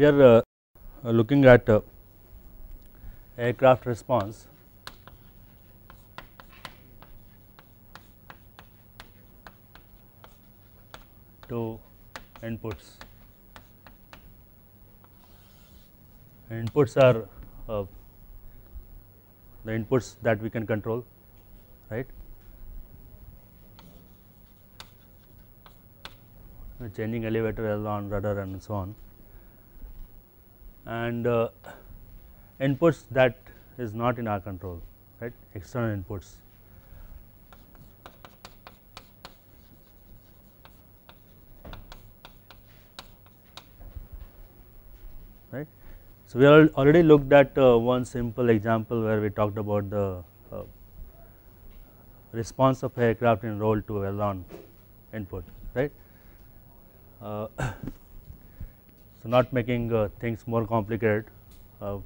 we are looking at aircraft response to inputs. Inputs are the inputs that we can control, right? Changing elevator, aileron, rudder, and so on, and inputs that is not in our control, right? External inputs. Right. So, we already looked at one simple example where we talked about the response of aircraft in roll to aileron input, right. So, not making things more complicated, we will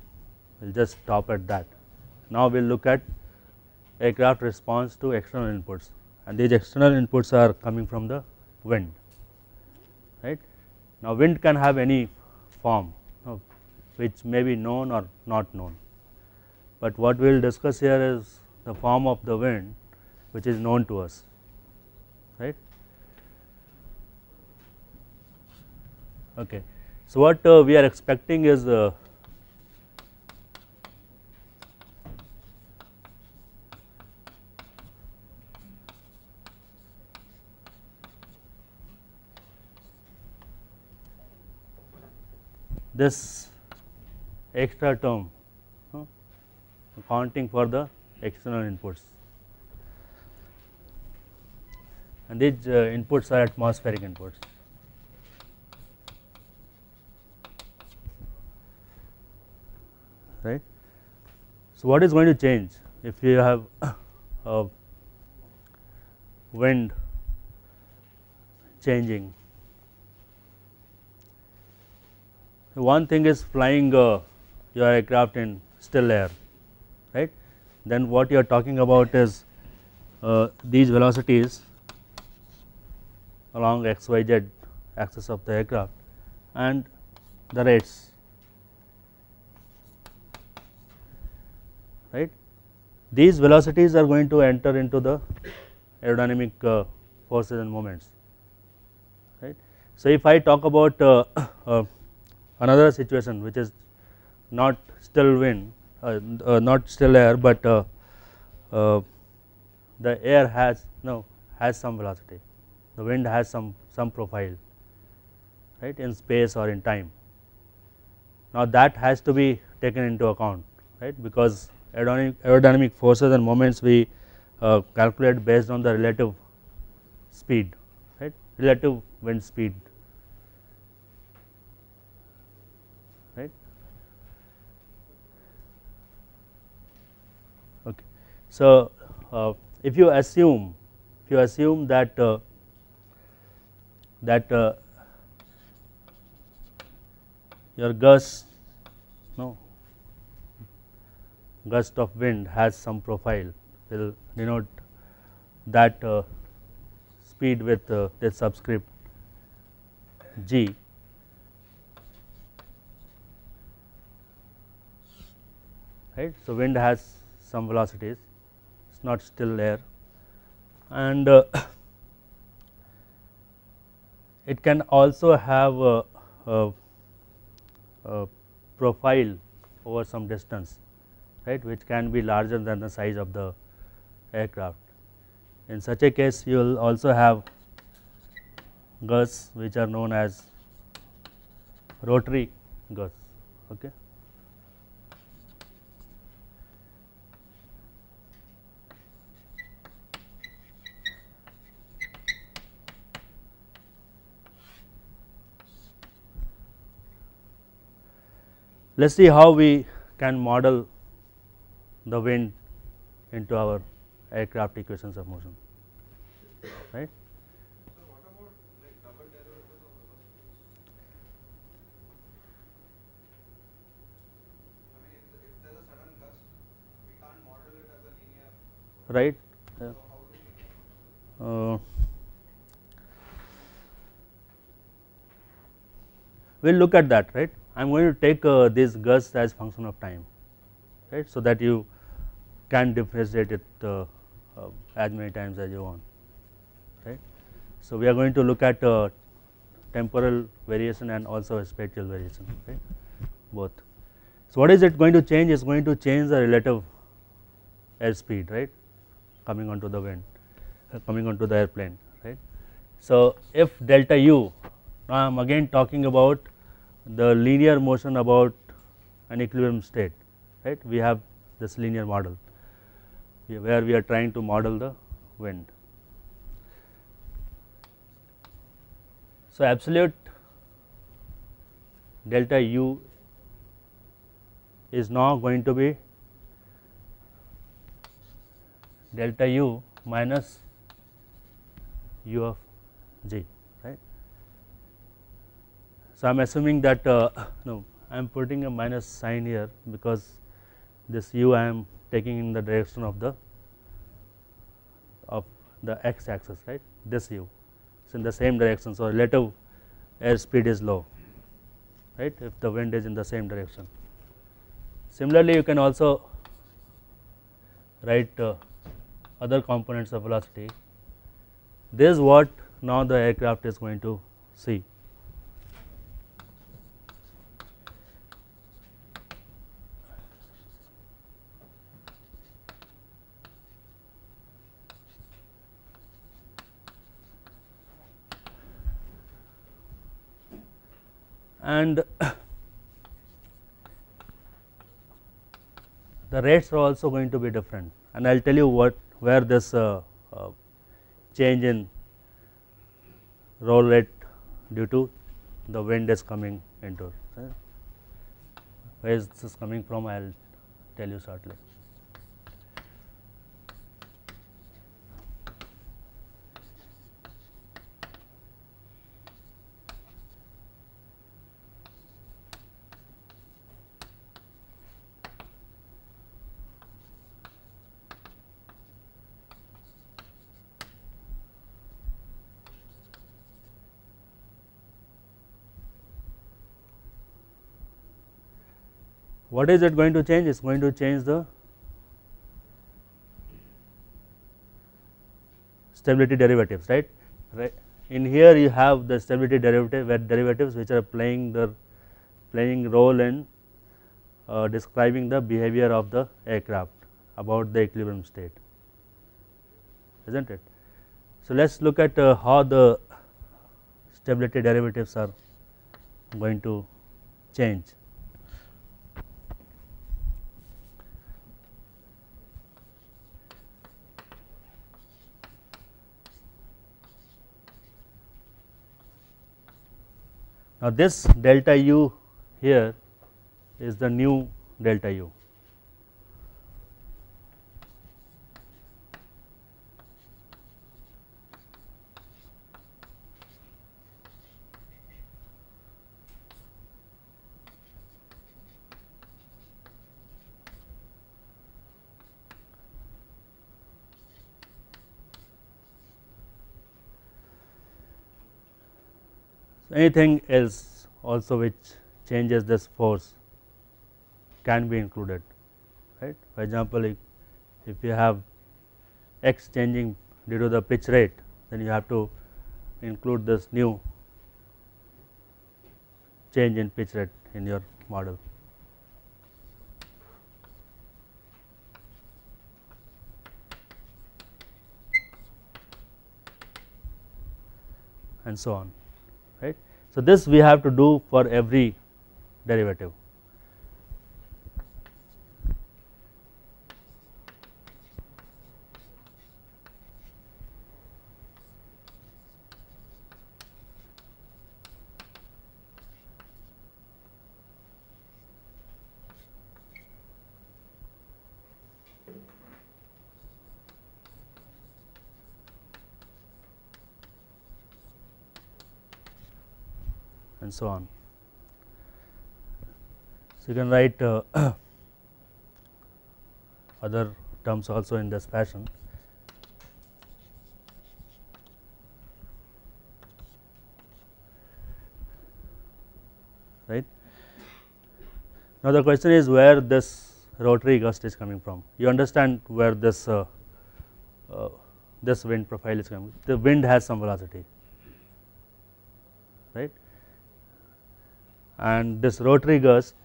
just stop at that. Now, we will look at aircraft response to external inputs, and these external inputs are coming from the wind, right. Now, wind can have any form which may be known or not known, but what we will discuss here is the form of the wind which is known to us, right. Okay. So, what we are expecting is this extra term accounting for the external inputs, and these inputs are atmospheric inputs. Right. So, what is going to change if you have wind changing? One thing is flying your aircraft in still air, right. Then what you are talking about is these velocities along XYZ axis of the aircraft and the rates, right. These velocities are going to enter into the aerodynamic forces and moments, right. So, if I talk about another situation which is not still wind, not still air, but the air has some velocity, the wind has some profile, right, in space or in time. Now, that has to be taken into account, right, because aerodynamic forces and moments we calculate based on the relative speed, right, relative wind speed, right. Okay. So, if you assume that your gust of wind has some profile, we will denote that speed with this subscript g, right. So, wind has some velocities, it is not still air, and it can also have a profile over some distance, right, which can be larger than the size of the aircraft. In such a case, you will also have gusts which are known as rotary gusts. Okay. Let us see how we can model the wind into our aircraft equations of motion, right. So, what about like double derivatives of velocity? I mean, if there is a sudden gust, we can't model it as a linear, right. So, how do we we will look at that, right. I am going to take this gus as function of time, right. So, that you can differentiate it as many times as you want, right. So, we are going to look at temporal variation and also spatial variation, right, both. So, what is it going to change? It is going to change the relative airspeed, right, coming onto the wind, coming onto the airplane, right. So, if delta u, now I am again talking about the linear motion about an equilibrium state, right. We have this linear model where we are trying to model the wind. So, absolute delta u is now going to be delta u minus u of g, right. So, I am assuming that no, I am putting a minus sign here because this u I am taking in the direction of the x axis, right, this u is in the same direction. So, relative airspeed is low, right, if the wind is in the same direction. Similarly, you can also write other components of velocity. This is what now the aircraft is going to see. And the rates are also going to be different, and I will tell you where this change in roll rate due to the wind is coming into, right. Where is this coming from? I will tell you shortly. What is it going to change? It is going to change the stability derivatives, right. In here you have the stability derivatives which are playing role in describing the behavior of the aircraft about the equilibrium state, isn't it. So, let us look at how the stability derivatives are going to change. Now, this delta u here is the new delta u. Anything else also which changes this force can be included, right. For example, if you have x changing due to the pitch rate, then you have to include this new change in pitch rate in your model. And so on, right. So, this we have to do for every derivative. And so on. So, you can write other terms also in this fashion. Right. Now the question is where this rotary gust is coming from. You understand where this this wind profile is coming. The wind has some velocity, right, and this rotary gust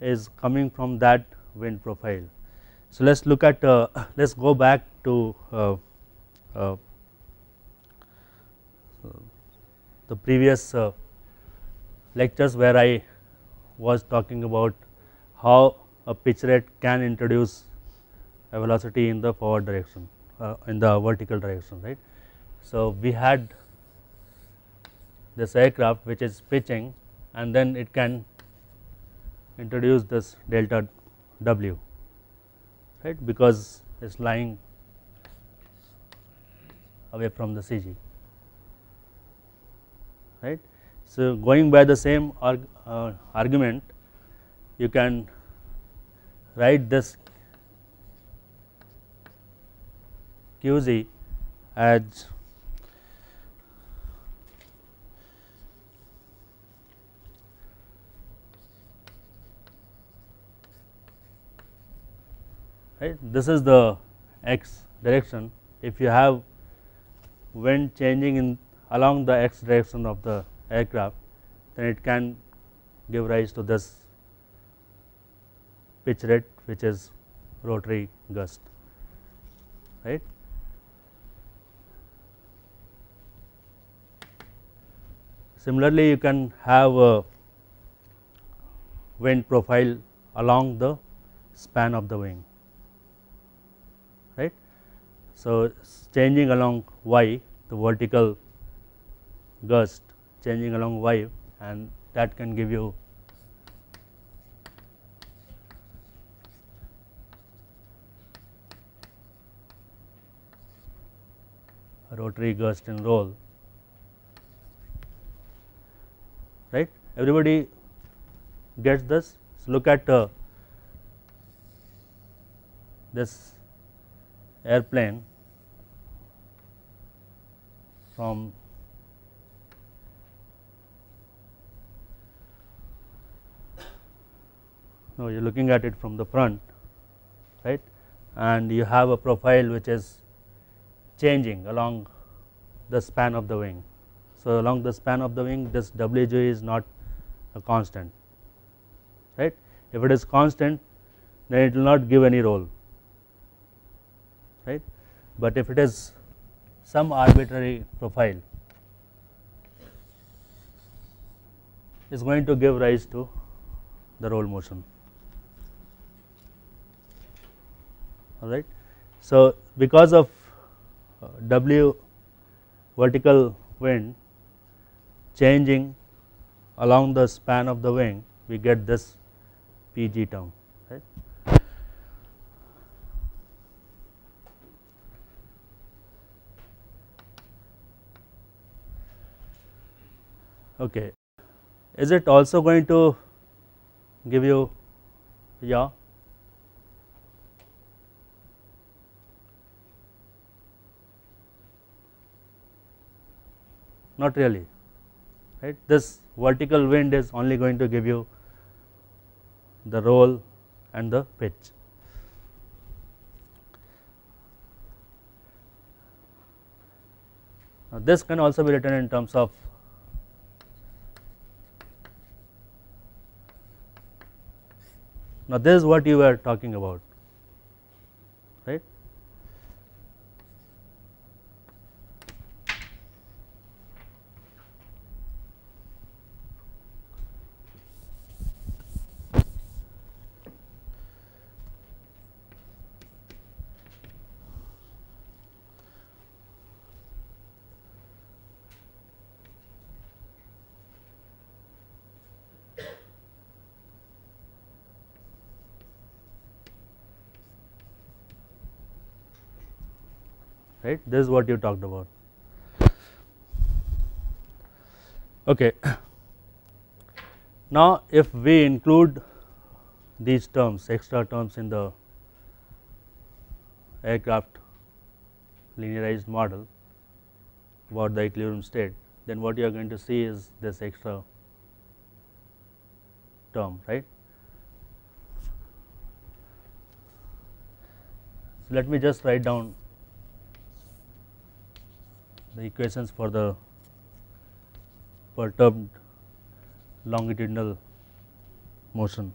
is coming from that wind profile. So let's look at let's go back to the previous lectures where I was talking about how a pitch rate can introduce a velocity in the forward direction, in the vertical direction, right. So we had this aircraft which is pitching, and then it can introduce this delta W, right, because it is lying away from the CG, right. So going by the same argument, you can write this QZ as right. This is the x direction. If you have wind changing in along the x direction of the aircraft, then it can give rise to this pitch rate, which is rotary gust, right. Similarly, you can have a wind profile along the span of the wing, right. So changing along y, the vertical gust changing along y, and that can give you a rotary gust in roll, right. Everybody gets this. So look at this airplane from no, you are looking at it from the front, right, and you have a profile which is changing along the span of the wing. So along the span of the wing, this Wg is not a constant, right. If it is constant, then it will not give any roll, right, but if it is some arbitrary profile, is going to give rise to the roll motion, all right. So because of W vertical wind changing along the span of the wing, we get this PG term, right. Okay. Is it also going to give you yaw? Not really, right. This vertical wind is only going to give you the roll and the pitch. Now this can also be written in terms of now this is what you were talking about, right. Right, this is what you talked about. Okay. Now if we include these terms, extra terms in the aircraft linearized model about the equilibrium state, then what you are going to see is this extra term, right. So, let me just write down the equations for the perturbed longitudinal motion.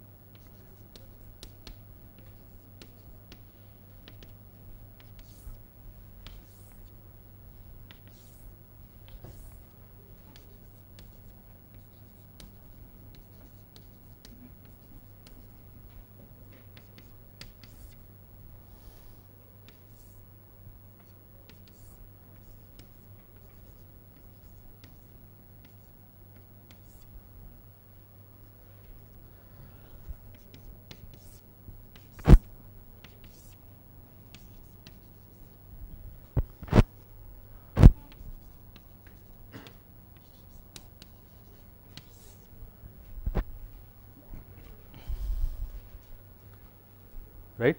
Right.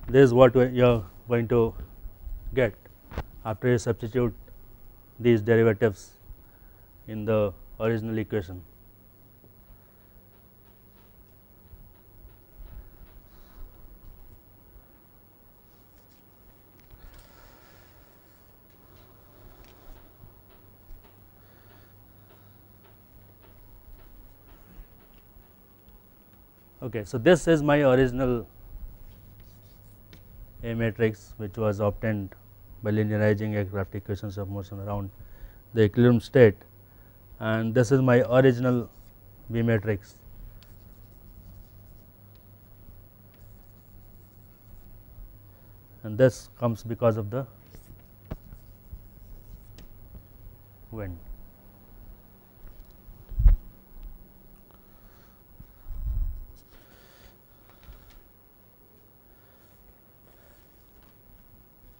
This is what you are going to get after you substitute these derivatives in the original equation. Okay, so this is my original A matrix, which was obtained by linearizing aircraft equations of motion around the equilibrium state, and this is my original B matrix. And this comes because of the wind.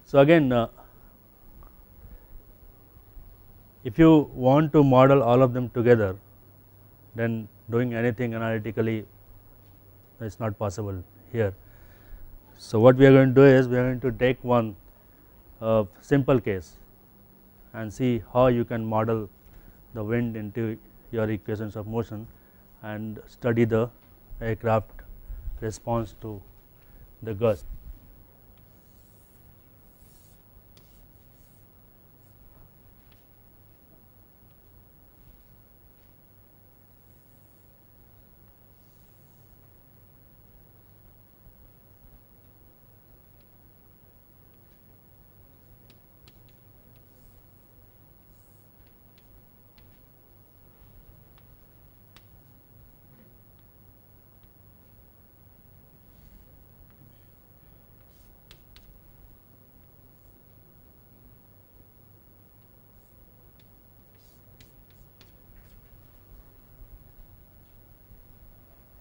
So, again if you want to model all of them together, then doing anything analytically is not possible here. So, what we are going to do is we are going to take one simple case and see how you can model the wind into your equations of motion and study the aircraft response to the gust.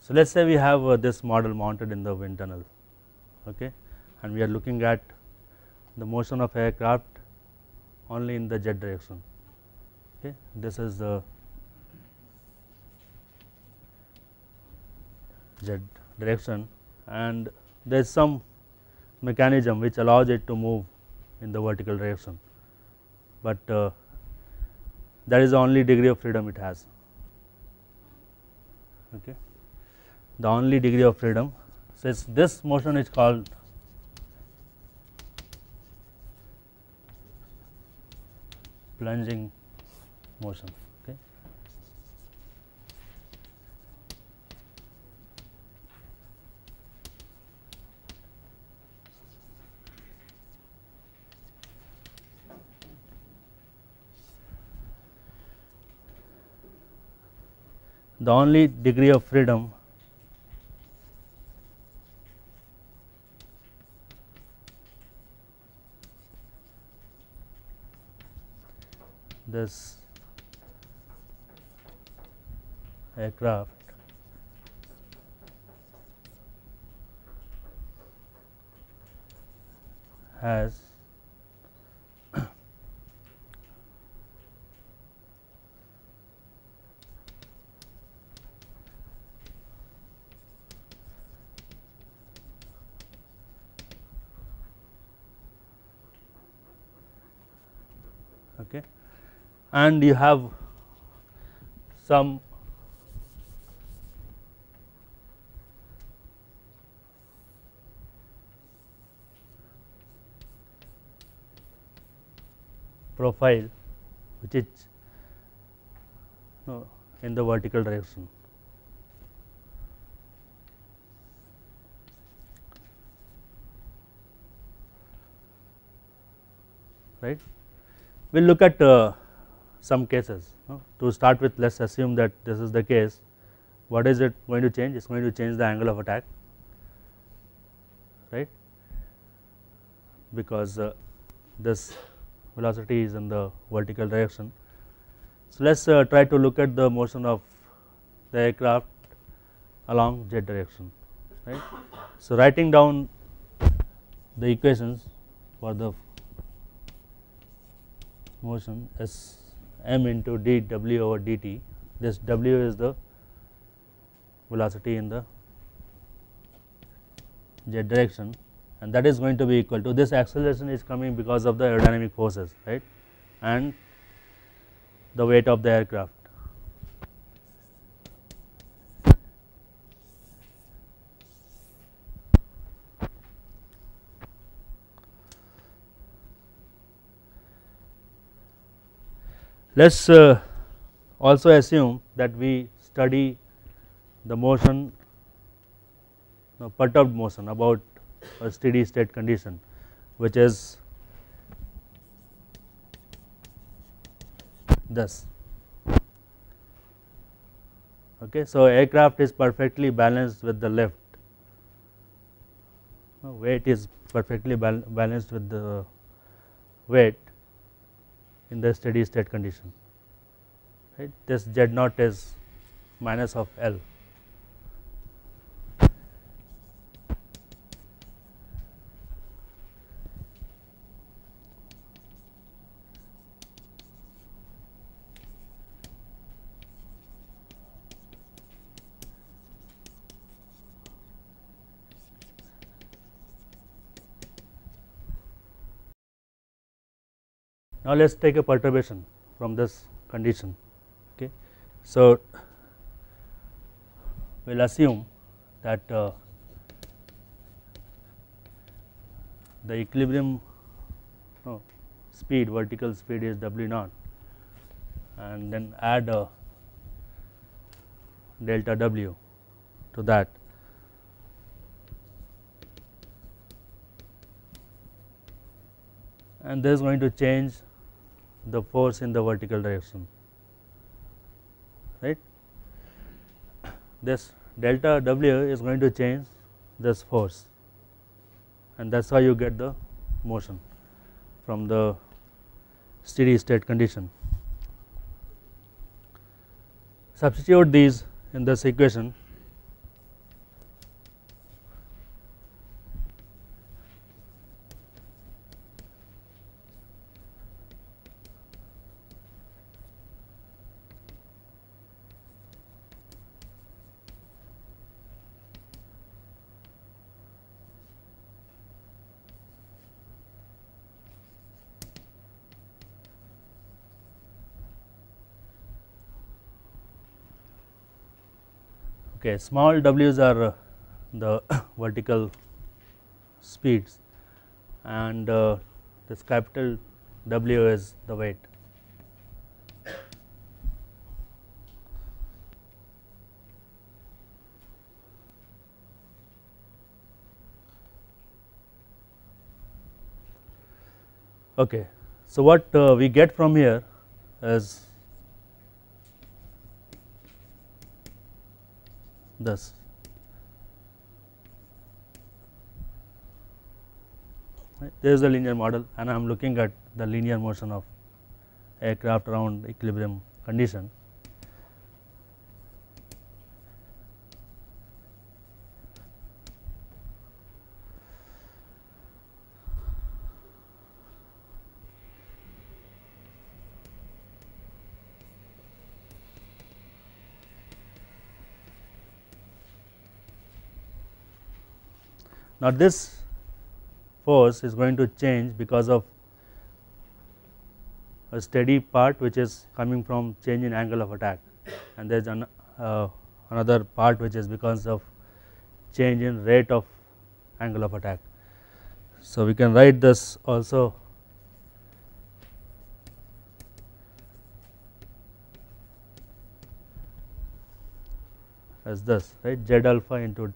So, let us say we have this model mounted in the wind tunnel, okay, and we are looking at the motion of aircraft only in the z direction. Okay. This is the z direction, and there is some mechanism which allows it to move in the vertical direction, but that is the only degree of freedom it has. Okay. The only degree of freedom. So, this motion is called plunging motion. Okay. The only degree of freedom this aircraft has okay, and you have some profile which is in the vertical direction. Right. We will look at some cases. To start with, let us assume that this is the case. What is it going to change? It is going to change the angle of attack, right, because this velocity is in the vertical direction. So, let us try to look at the motion of the aircraft along z direction, right. So, writing down the equations for the motion S m into d w over dt. This w is the velocity in the z direction, and that is going to be equal to this acceleration is coming because of the aerodynamic forces, right, and the weight of the aircraft. Let us also assume that we study the motion, perturbed motion about a steady state condition, which is this. Okay. So, aircraft is perfectly balanced with the lift, weight is perfectly balanced with the weight in the steady state condition, right. This z naught is minus of L. Now, let us take a perturbation from this condition. Okay. So, we will assume that the equilibrium speed, vertical speed is w naught, and then add a delta w to that, and this is going to change the force in the vertical direction, right. This delta w is going to change this force, and that is how you get the motion from the steady state condition. Substitute these in this equation. Okay, small w's are the vertical speeds, and this capital W is the weight. Okay. So, what we get from here is this. There is the linear model, and I am looking at the linear motion of aircraft around equilibrium condition. Now, this force is going to change because of a steady part which is coming from change in angle of attack, and there is another part which is because of change in rate of angle of attack. So, we can write this also as this, right, z alpha into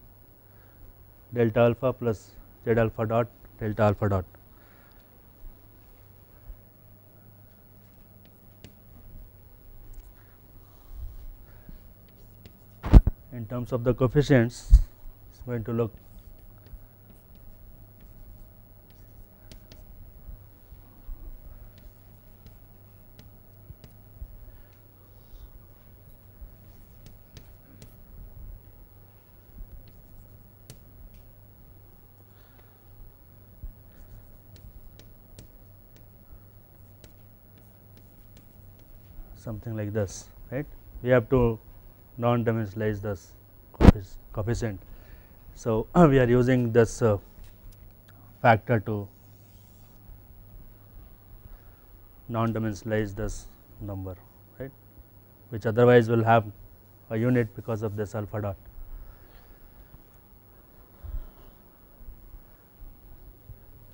delta alpha plus z alpha dot delta alpha dot. In terms of the coefficients, it is going to look something like this, right. We have to non-dimensionalize this coefficient. So, we are using this factor to non-dimensionalize this number, right, which otherwise will have a unit because of this alpha dot.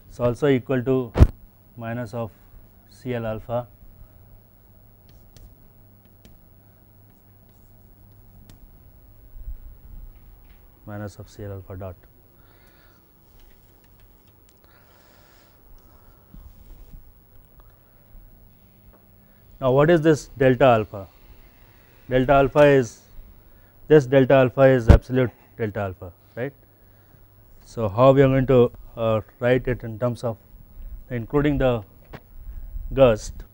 It is also equal to minus of CL alpha minus of CL alpha dot. Now, what is this delta alpha? Delta alpha is, this delta alpha is absolute delta alpha, right. So, how we are going to write it in terms of including the gust.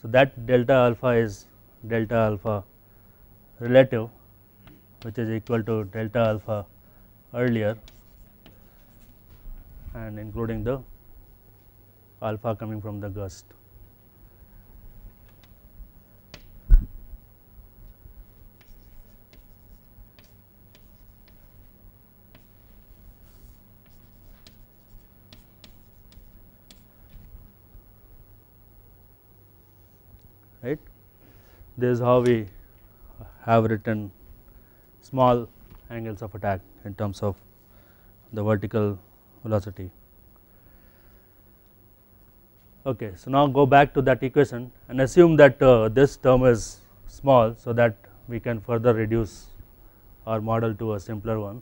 So, that delta alpha is delta alpha relative, which is equal to delta alpha earlier and including the alpha coming from the gust. Right. This is how we have written small angles of attack in terms of the vertical velocity. Okay, so now go back to that equation and assume that this term is small, so that we can further reduce our model to a simpler one.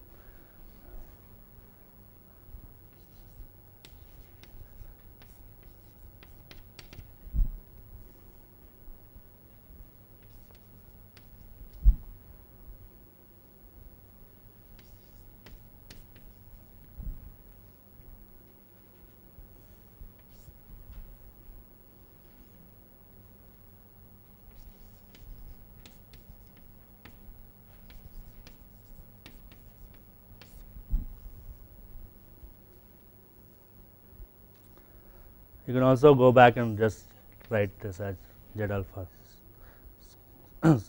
You can also go back and just write this as z alpha. So,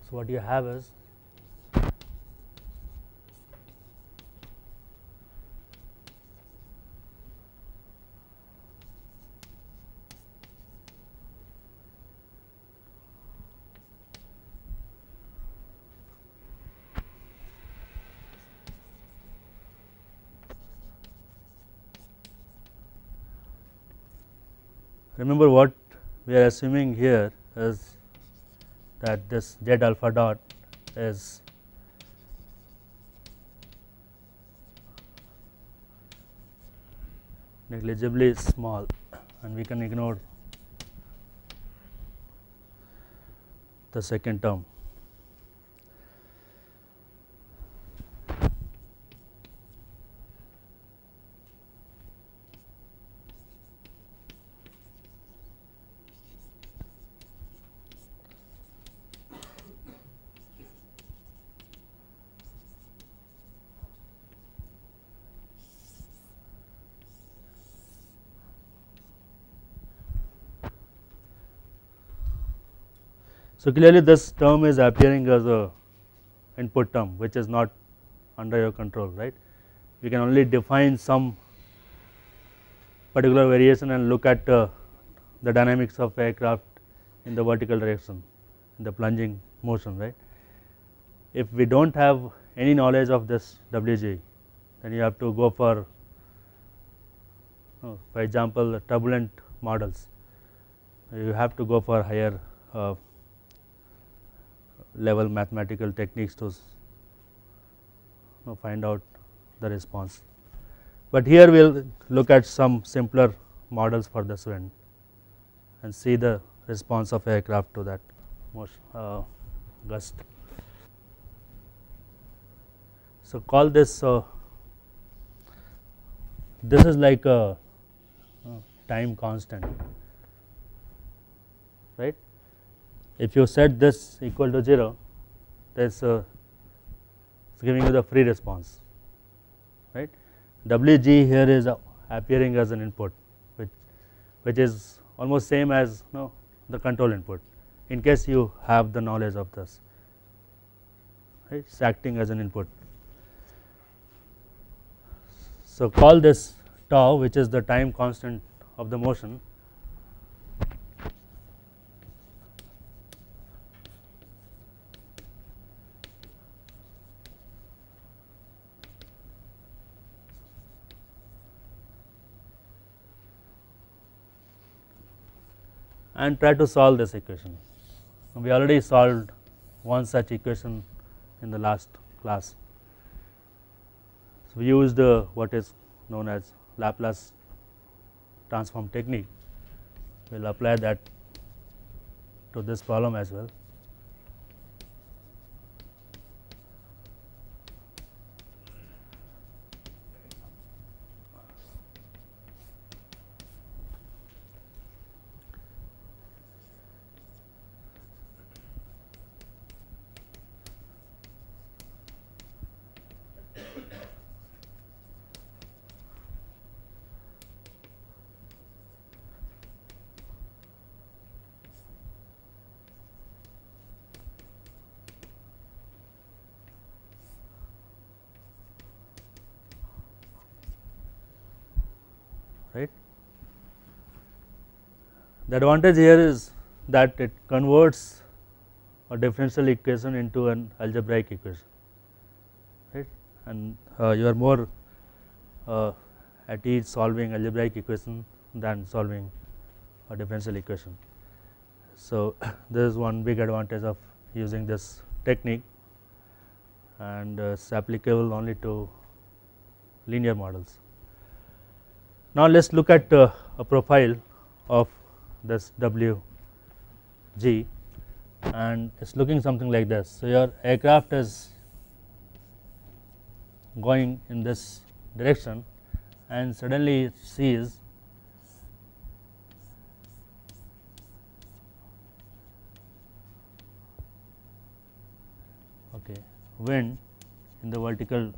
what you have is remember what we are assuming here is that this z alpha dot is negligibly small and we can ignore the second term. So, clearly this term is appearing as a input term which is not under your control, right. We can only define some particular variation and look at the dynamics of aircraft in the vertical direction, in the plunging motion, right. if we do not have any knowledge of this Wg, then you have to go for example turbulent models, you have to go for higher level mathematical techniques to find out the response. But here we will look at some simpler models for this wind and see the response of aircraft to that gust. So, call this this is like a time constant, right. If you set this equal to 0, this is giving you the free response, right. Wg here is appearing as an input, which is almost same as the control input, in case you have the knowledge of this, right. It is acting as an input. So, call this tau, which is the time constant of the motion, and try to solve this equation. We already solved one such equation in the last class. So, we used what is known as Laplace transform technique. We will apply that to this problem as well. Right. The advantage here is that it converts a differential equation into an algebraic equation, right, and you are more at ease solving algebraic equation than solving a differential equation. So, this is one big advantage of using this technique, and it is applicable only to linear models. Now, let us look at a profile of this W g, and it is looking something like this. So, your aircraft is going in this direction and suddenly it sees wind in the vertical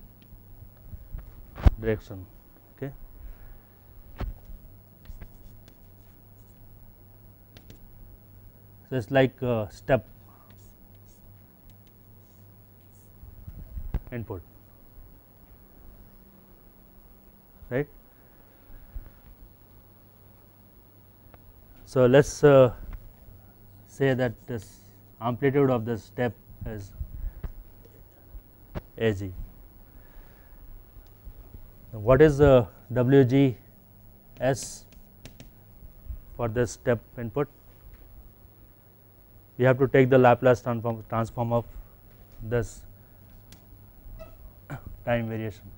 direction. Okay. So, it is like a step input, right. So, let us say that this amplitude of this step is Ag. What is the Wg s for this step input? We have to take the Laplace transform of this time variation.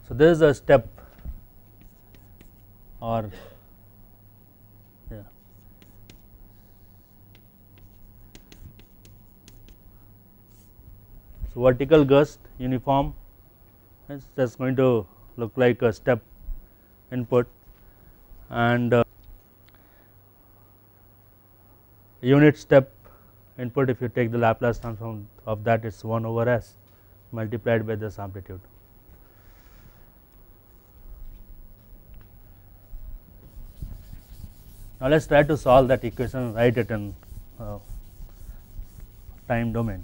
So, this is a step or so vertical gust uniform, it is just going to look like a step input, and unit step input, if you take the Laplace transform of that, it is 1 over s multiplied by this amplitude. Now, let us try to solve that equation, write it in time domain.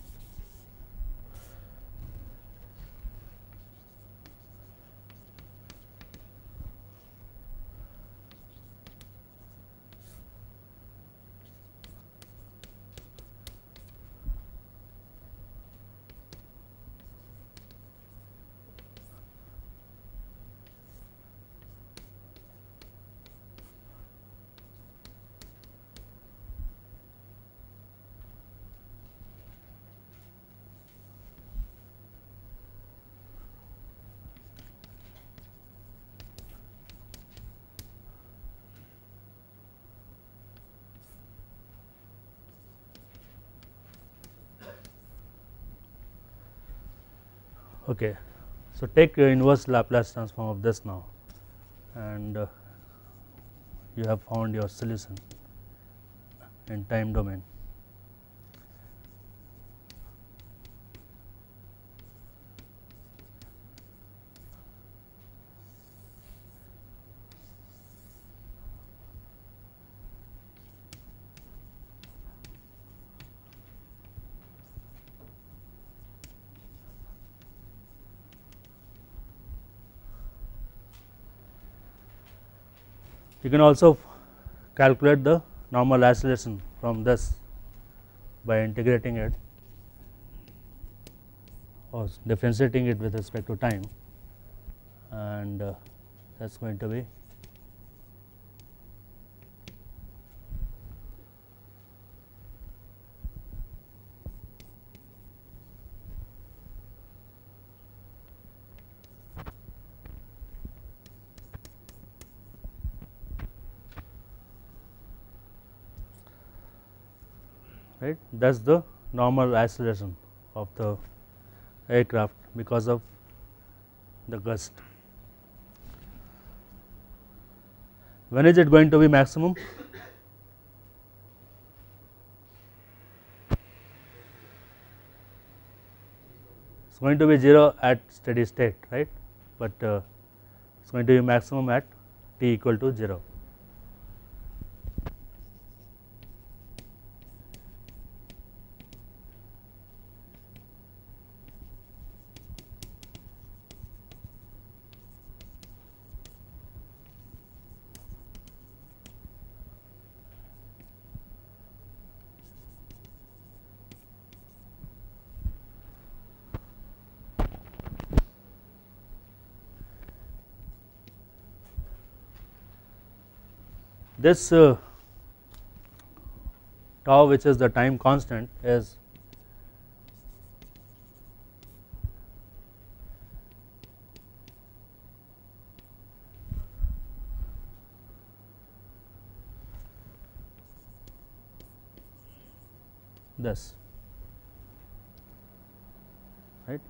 Okay, so take inverse Laplace transform of this now, and you have found your solution in time domain. You can also calculate the normal acceleration from this by integrating it or differentiating it with respect to time, and that is going to be right. That is the normal acceleration of the aircraft because of the gust. When is it going to be maximum? It is going to be 0 at steady state, right, but it is going to be maximum at t equal to 0. This tau, which is the time constant, is this, right.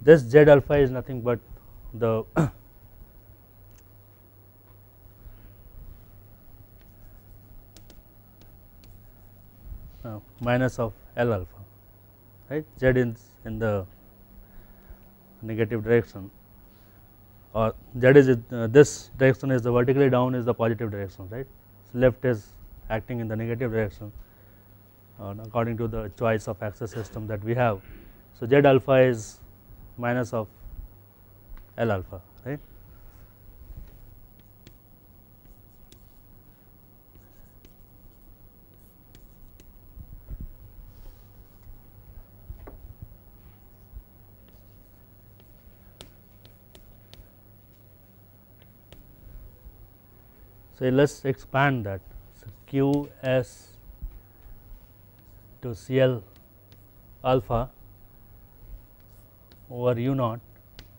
This Z alpha is nothing but the minus of L alpha, right. Z is in the negative direction, or Z is this direction is the vertically down is the positive direction, right. So, left is acting in the negative direction according to the choice of axis system that we have. So, Z alpha is minus of L alpha, right. So, let us expand that. So, Q S to C L alpha over u naught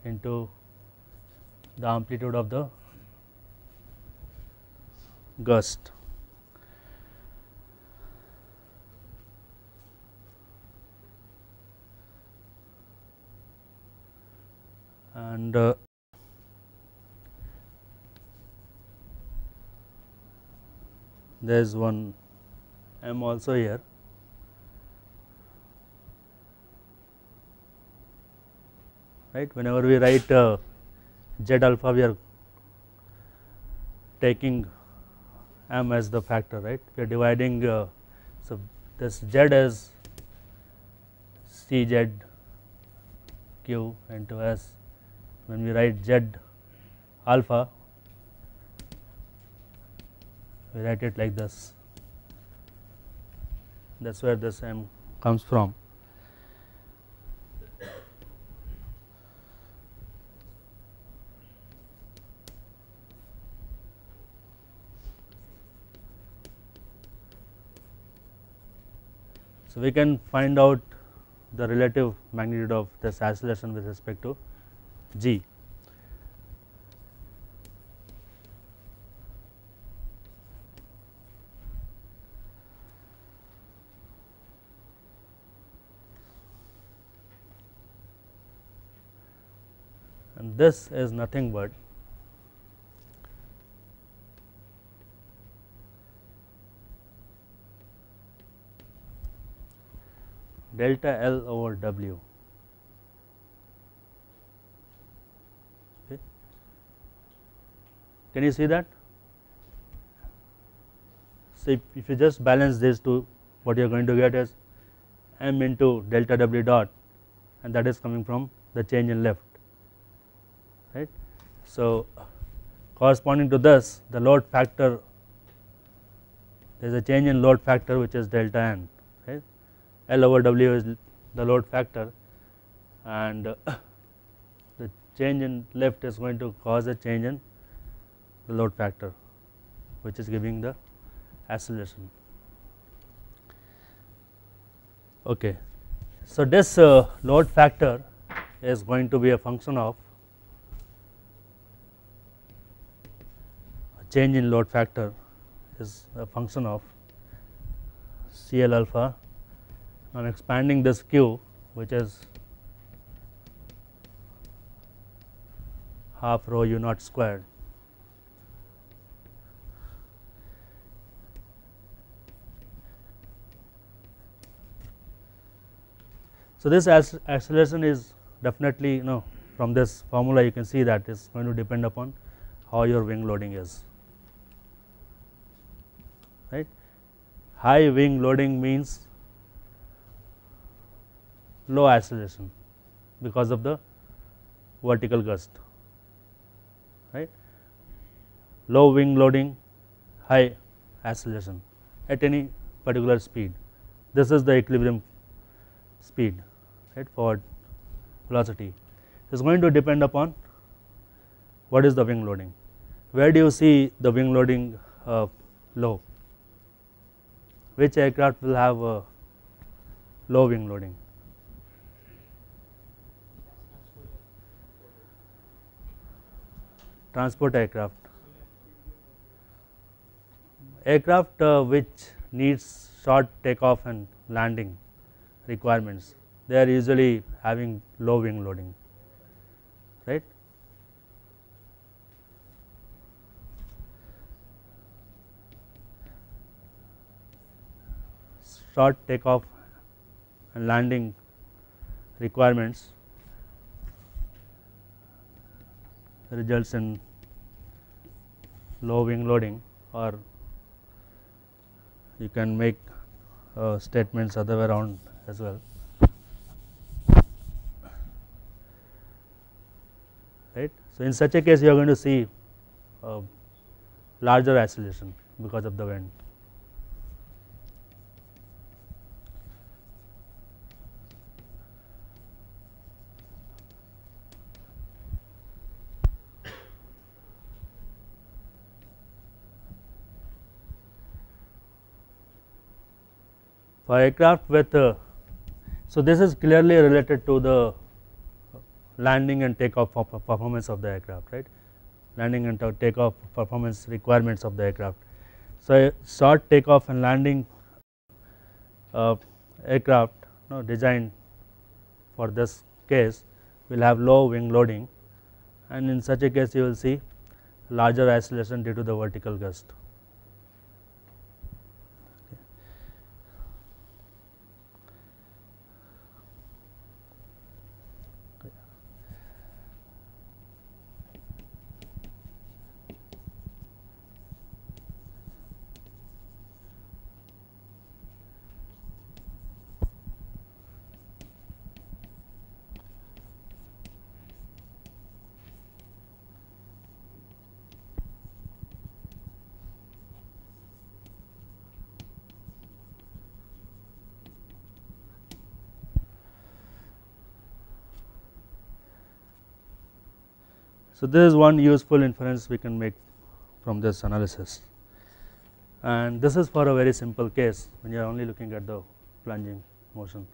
into the amplitude of the gust. And there is one M also here. Right, whenever we write Z alpha, we are taking M as the factor, right. We are dividing, so this Z is C Z Q into S. When we write Z alpha, we write it like this. that is where this m comes from. So, we can find out the relative magnitude of this acceleration with respect to g. And this is nothing but delta L over W. Okay. Can you see that? So, if you just balance these two, what you are going to get is m into delta W dot, and that is coming from the change in lift, right. So, corresponding to this, the load factor, there is a change in load factor which is delta n, right. L over W is the load factor, and the change in lift is going to cause a change in the load factor, which is giving the acceleration. Okay. So, this load factor is going to be a function of change in load factor is a function of CL alpha. I am expanding this Q, which is half rho u naught squared. So, this acceleration is definitely, from this formula you can see that it is going to depend upon how your wing loading is, right. High wing loading means low acceleration because of the vertical gust, right. Low wing loading, high acceleration at any particular speed. This is the equilibrium speed, right, forward velocity. It is going to depend upon what is the wing loading. Where do you see the wing loading low? Which aircraft will have low wing loading? Transport aircraft. Aircraft which needs short takeoff and landing requirements, they are usually having low wing loading, right. Short takeoff and landing requirements results in low wing loading, or you can make statements other way around as well, right. So, in such a case you are going to see larger acceleration because of the wind. For aircraft with so this is clearly related to the landing and takeoff performance of the aircraft, right, landing and takeoff performance requirements of the aircraft. So, short takeoff and landing aircraft designed for this case will have low wing loading, and in such a case you will see larger acceleration due to the vertical gust. So, this is one useful inference we can make from this analysis, and this is for a very simple case when you are only looking at the plunging motion,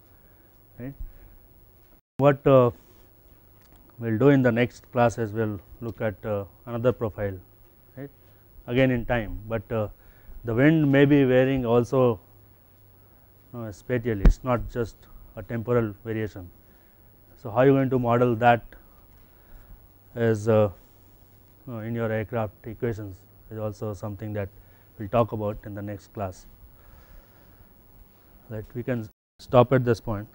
right. What we will do in the next class is we will look at another profile, right, again in time, but the wind may be varying also spatially, it is not just a temporal variation. So, how you are going to model that is in your aircraft equations is also something that we will talk about in the next class. Right, we can stop at this point.